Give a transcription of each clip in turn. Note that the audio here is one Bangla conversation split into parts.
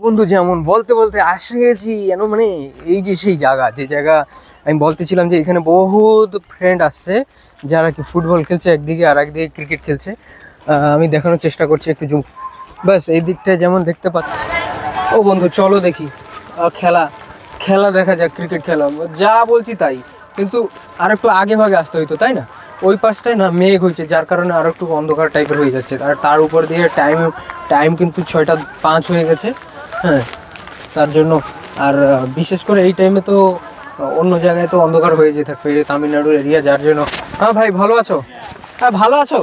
বন্ধু যেমন বলতে বলতে আসে গেছি যেন মানে এই যে সেই জায়গা যে জায়গা আমি বলতেছিলাম যে এখানে বহুত ফ্রেন্ড আসছে যারা কি ফুটবল খেলছে একদিকে আর একদিকে ক্রিকেট খেলছে। আমি দেখানোর চেষ্টা করছি একটু জুম, বাস এই দিকটায় যেমন দেখতে পাচ্ছি। ও বন্ধু চলো দেখি খেলা খেলা দেখা যাক, ক্রিকেট খেলা যা বলছি তাই, কিন্তু আর একটু আগে ভাগে আসতে হইতো তাই না? ওই পাশটায় না মেঘ হয়েছে যার কারণে আরও একটু অন্ধকার টাইপের হয়ে যাচ্ছে, আর তার উপর দিয়ে টাইম কিন্তু 6:05 হয়ে গেছে। হ্যাঁ, তার জন্য আর বিশেষ করে এই টাইমে তো অন্য জায়গায় তো অন্ধকার হয়ে যেতে থাকবে, তামিলনাড়ুর এরিয়া, যার জন্য। হ্যাঁ ভাই ভালো আছো? হ্যাঁ ভালো আছো?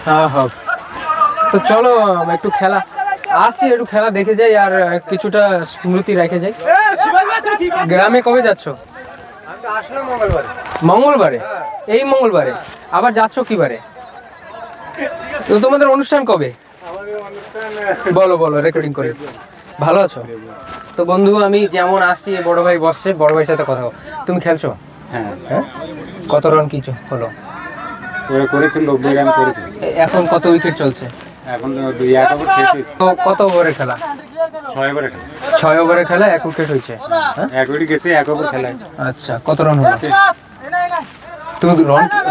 হ্যাঁ হ্যাঁ, তো চলো একটু খেলা আসছি, একটু খেলা দেখে যাই আর কিছুটা স্মৃতি রেখে যাই। গ্রামে কবে যাচ্ছ? মঙ্গলবারে? এই মঙ্গলবারে? আবার যাচ্ছ কি বারে? তো তোমাদের অনুষ্ঠান কবে? বলো বলো, রেকর্ডিং করে। ভালো আছো? তো বন্ধু আমি যেমন আসছি, বড় ভাই বসছে, বড় ভাইয়ের সাথে কথা। তুমি খেলছো? হ্যাঁ। হ্যাঁ, কত রান কিছু হলো? করেছি 90 রান করেছি। এখন কত উইকেট চলছে? এখন 2-1 ওভার শেষ হয়েছে। তো কত ওভারের খেলা? 6 ওভারে খেলা। 6 ওভারের খেলা 1 উইকেট হয়েছে। হ্যাঁ, 1 উইকেট গেছে 1 ওভার খেলায়। আচ্ছা, কত রান হলো? তুমি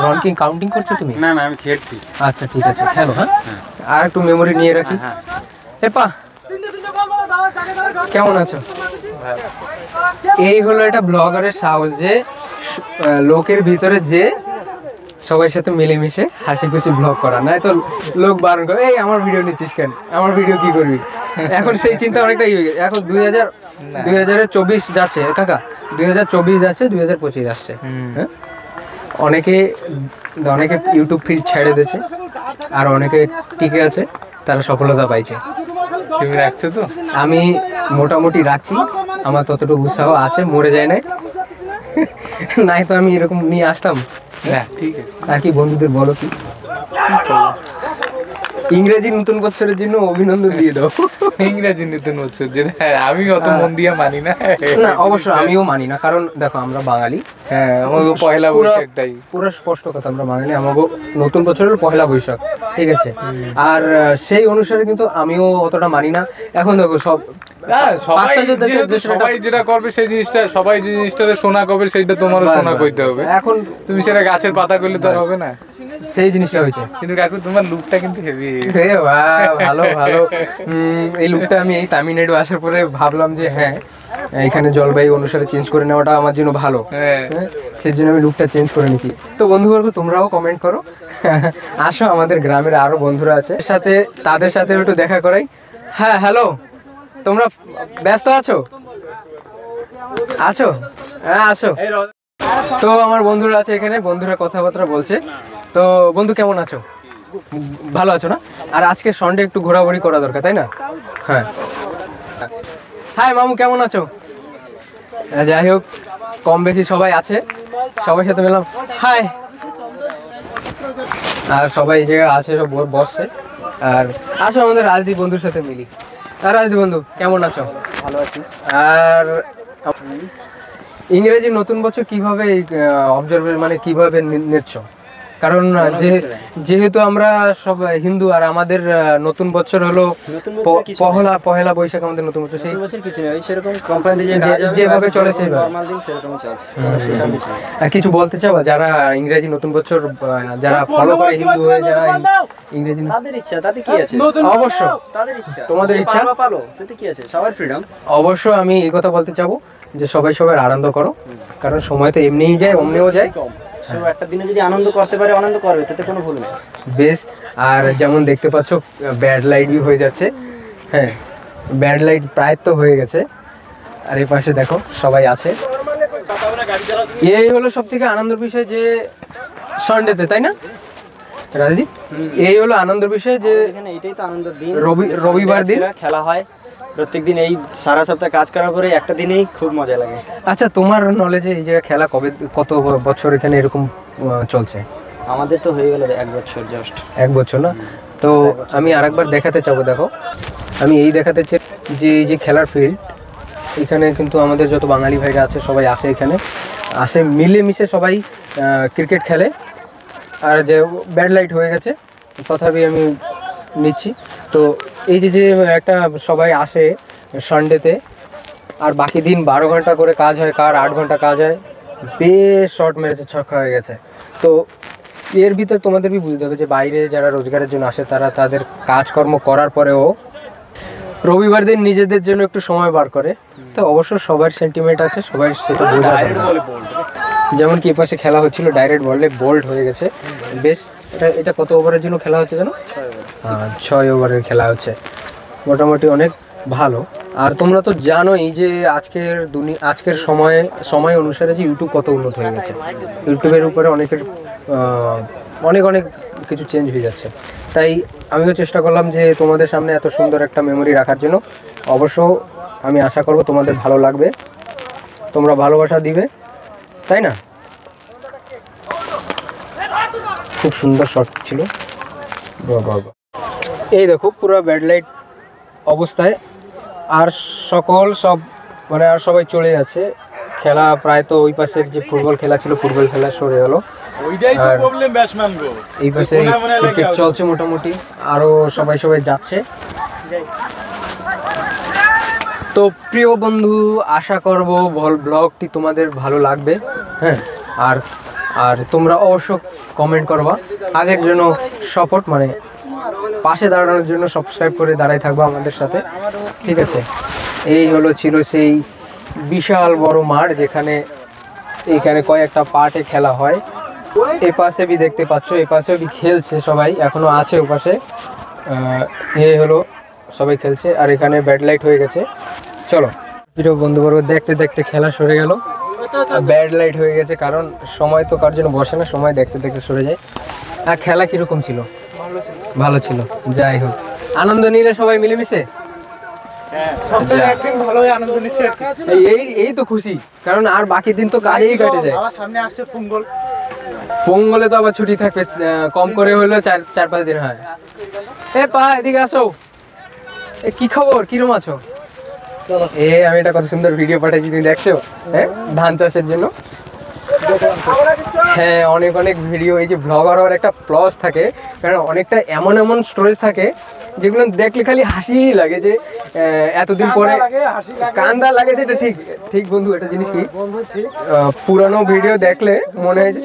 রান কি কাউন্টিং করছো তুমি? না না, আমি খেলছি। আচ্ছা ঠিক আছে, খেলো। হ্যাঁ, আর একটু মেমোরি নিয়ে রাখি। এপা কেমন আছো? এই হলো এটা ব্লগারের সাহস, যে লোকের ভিতরে যে সবার সাথে মিলেমিশে হাসি খুশি ব্লগ করা, নাই তো লোক বারণ করে, এই আমার ভিডিও নিচ্ছিস কেন, আমার ভিডিও কি করবি। এখন সেই চিন্তা অনেকটা হয়ে গেছে। এখন 2024 যাচ্ছে কাকা, 2024 যাচ্ছে, 2025 আসছে। হ্যাঁ, অনেকে ইউটিউব ফিল্ড ছেড়ে দিয়েছে আর অনেকে টিকে আছে, তারা সফলতা পাইছে। তুমি রাখছো তো? আমি মোটামুটি রাখছি, আমার ততটুকু উৎসাহ আছে, মরে যায় নাই। নাই তো আমি এরকম নিয়ে আসতাম। হ্যাঁ ঠিক আছে। আর কি বন্ধুদের বলো, কি ইংরেজি নতুন বছরের জন্য অভিনন্দন দিয়ে দাও। ইংরেজি নতুন বছর যেটা আমি অত মন দিয়ে মানি না। না অবশ্য আমিও মানি না, কারণ দেখো আমরা বাঙালি। হ্যাঁ, আমাকে পয়লা বৈশাখটাই পুরো স্পষ্ট কথা, আমরা বাঙালি, আমাকে নতুন বছরের পয়লা বৈশাখ, ঠিক আছে। আর সেই অনুসারে কিন্তু আমিও অতটা মানি না। এখন দেখো সবাই যেটা করবে সেই জিনিসটা, সবাই যে জিনিসটা শোনা করবে সেইটা তোমারও শোনা করতে হবে। এখন তুমি সেটা গাছের পাতা করলে তো হবে না, সেই জিনিসটা হয়েছে। কিন্তু কাকু তোমার লুকটা কিন্তু হেভি। ভালো ভালো। এই লুকটা আমি এই তামিলনাড়ু আসার পরে ভাবলাম যে হ্যাঁ, এখানে জলবায়ু অনুসারে চেঞ্জ করে নেওয়াটা আমার জন্য ভালো। হ্যাঁ, সেই জন্য আমি লুকটা চেঞ্জ করে নিচ্ছি। তো বন্ধুবর্গ তোমরাও কমেন্ট করো, আসো আমাদের গ্রামের আরো বন্ধুরা আছে, তাদের সাথে একটু দেখা করাই। হ্যাঁ হ্যালো, তোমরা ব্যস্ত আছো? হ্যাঁ আসো। তো আমার বন্ধুরা আছে এখানে, বন্ধুরা কথাবার্তা বলছে। তো বন্ধু কেমন আছো? ভালো আছো না? আর আজকে সানডে একটু ঘোরাঘুরি করা দরকার তাই না? হ্যাঁ। হাই মামু, কেমন আছো? যাই হোক, কম বেশি সবাই আছে, সবার সাথে মিললাম। হাই। আর সবাই এই জায়গায় আছে, সব বসছে। আর আসো আমাদের রাজদীপ বন্ধুর সাথে মিলি। আর রাজদীপ বন্ধু কেমন আছো? ভালো আছি। আর ইংরেজি নতুন বছর কিভাবে অবজার্ভ মানে কিভাবে নিচ্ছ? কারণ যেহেতু আমরা সব হিন্দু, আর আমাদের নতুন বছর হলো পহেলা বৈশাখ, আমাদের নতুন বছর। সেই বছর কিছু নেই, সেরকম কোম্পানিতে যেভাবে চলে সেইভাবে নরমাল দিন সেরকম চলছে। আর কিছু বলতে চাও যারা ইংরেজি নতুন বছর যারা ফলো করে, হিন্দু হয়ে যারা ইংরেজি, তাদের ইচ্ছা, তাতে কি আছে? অবশ্য তাদের ইচ্ছা, তোমাদের ইচ্ছা পালো, সেটা কি আছে, সবার ফ্রিডম। অবশ্য আমি এই কথা বলতে চাবো যে সবাই আনন্দ করো, কারণ সময় তো এমনিই যায়, অমনিও যায়। একটা দিনে যদি আনন্দ করতে পারে, আনন্দ করবে, তাতে কোনো ভুল নেই। বেশ। আর যেমন দেখতে পাচ্ছ ব্যাড লাইট হয়ে যাচ্ছে। হ্যাঁ, ব্যাড লাইট প্রায় তো হয়ে গেছে। আর এই পাশে দেখো সবাই আছে। এই হলো সব থেকে আনন্দের বিষয় যে সানডেতে, তাই না রাজদীপ? এই হলো আনন্দের বিষয় যে এখানে এটাই তো আনন্দের দিন, রবিবার দিন খেলা হয়। প্রত্যেকদিন এই সারা সপ্তাহ কাজ করার পরে একটা দিনেই খুব মজা লাগে। আচ্ছা, তোমার নলেজে এই জায়গায় খেলা কত বছর এখানে এরকম চলছে? আমাদের তো হয়ে গেল 1 বছর, জাস্ট 1 বছর না? তো আমি আরেকবার দেখাতে চাবো। দেখো, আমি এই দেখাতে চাই যে এই যে খেলার ফিল্ড, এখানে কিন্তু আমাদের যত বাঙালি ভাইরা আছে সবাই আসে, এখানে আসে মিলেমিশে সবাই ক্রিকেট খেলে। আর যে ব্যাড লাইট হয়ে গেছে, তথাপি আমি নিচ্ছি। তো এই যে একটা সবাই আসে সানডেতে, আর বাকি দিন 12 ঘন্টা করে কাজ হয়, কার 8 ঘন্টা কাজ হয়, বেশ শর্ট মেরেছে, ছক্কা হয়ে গেছে। তো এর ভিতর তোমাদেরকে বুঝতে হবে যে বাইরে যারা রোজগারের জন্য আসে তারা তাদের কাজকর্ম করার পরেও রবিবার দিন নিজেদের জন্য একটু সময় বার করে। তো অবশ্য সবার সেন্টিমেন্ট আছে, সবাই সেটা বোঝা যায় না। যেমন কি পাশে খেলা হচ্ছিল, ডাইরেক্ট বলে বোল্ড হয়ে গেছে। বেশ, এটা কত ওভারের জন্য খেলা হচ্ছে জানো? 6 ওভারের খেলা হচ্ছে, মোটামুটি অনেক ভালো। আর তোমরা তো জানোই যে আজকের সময় অনুসারে যে ইউটিউব কত উন্নত হয়ে গেছে। ইউটিউবের উপরে অনেকের অনেক কিছু চেঞ্জ হয়ে যাচ্ছে। তাই আমিও চেষ্টা করলাম যে তোমাদের সামনে এত সুন্দর একটা মেমোরি রাখার জন্য। অবশ্য আমি আশা করব তোমাদের ভালো লাগবে, তোমরা ভালোবাসা দিবে, তাই না? খুব সুন্দর শট ছিল। এই দেখো পুরো ব্যাড লাইট অবস্থায়, আর আর সবাই চলে যাচ্ছে। খেলা প্রায় তো ওই পাশের যে ফুটবল খেলা ছিল, ফুটবল খেলা সরে গেল। আর এই পাশে ক্রিকেট চলছে মোটামুটি, আরও সবাই যাচ্ছে। তো প্রিয় বন্ধু, আশা করব ব্লগটি তোমাদের ভালো লাগবে। হ্যাঁ, আর তোমরা অবশ্য কমেন্ট করবা, আগের জন্য সাপোর্ট মানে পাশে দাঁড়ানোর জন্য সাবস্ক্রাইব করে দাঁড়াই থাকবো আমাদের সাথে, ঠিক আছে? ছিল সেই বিশাল বড় মাঠ, এইখানে কয়েকটা পার্টে খেলা হয়। এ পাশে বি দেখতে পাচ্ছ, এ পাশে বি খেলছে সবাই, এখনো আছে ও পাশে। সবাই খেলছে, আর এখানে ব্যাড লাইট হয়ে গেছে। চলো প্রিয় বন্ধুবর্গ, দেখতে দেখতে খেলা সরে গেল, ব্যাড লাইট হয়ে গেছে, কারণ সময় তো কার জন্য বসে না, সময় দেখতে দেখতে সরে যায়। আর খেলা কিরকম ছিল? ভালো ছিল। যাই হোক, আনন্দ নিলে সবাই মিলেমিশে এই তো খুশি, কারণ আর বাকি দিন তো কাজেই কেটে যায়। পোঙ্গলে তো আবার ছুটি থাকবে, কম করে হলেও 4-5 দিন হয়। এদিকে আসো, কি খবর, কিরম আছো? আমি একটা কত সুন্দর ভিডিও পাঠাইছি, তুমি দেখছো? হ্যাঁ, ধান চাষের জন্য। হ্যাঁ, অনেক ভিডিও, এই যে ব্লগার হওয়ার একটা প্লাস থাকে, কারণ অনেকটা এমন স্টোরেজ থাকে যেগুলো দেখলে খালি হাসি লাগে, যে এতদিন পরে কান্দা লাগে। সেটা ঠিক বন্ধু, এটা জিনিস কি পুরানো ভিডিও দেখলে মনে হয় যে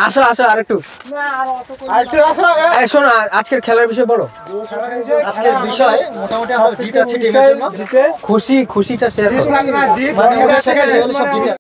আসো আরেকটু শোনো, আজকের খেলার বিষয় বলো। আজকের বিষয় মোটামুটি আমরা জিত আছি টিমের জন্য, খুশিটা শেয়ার করো।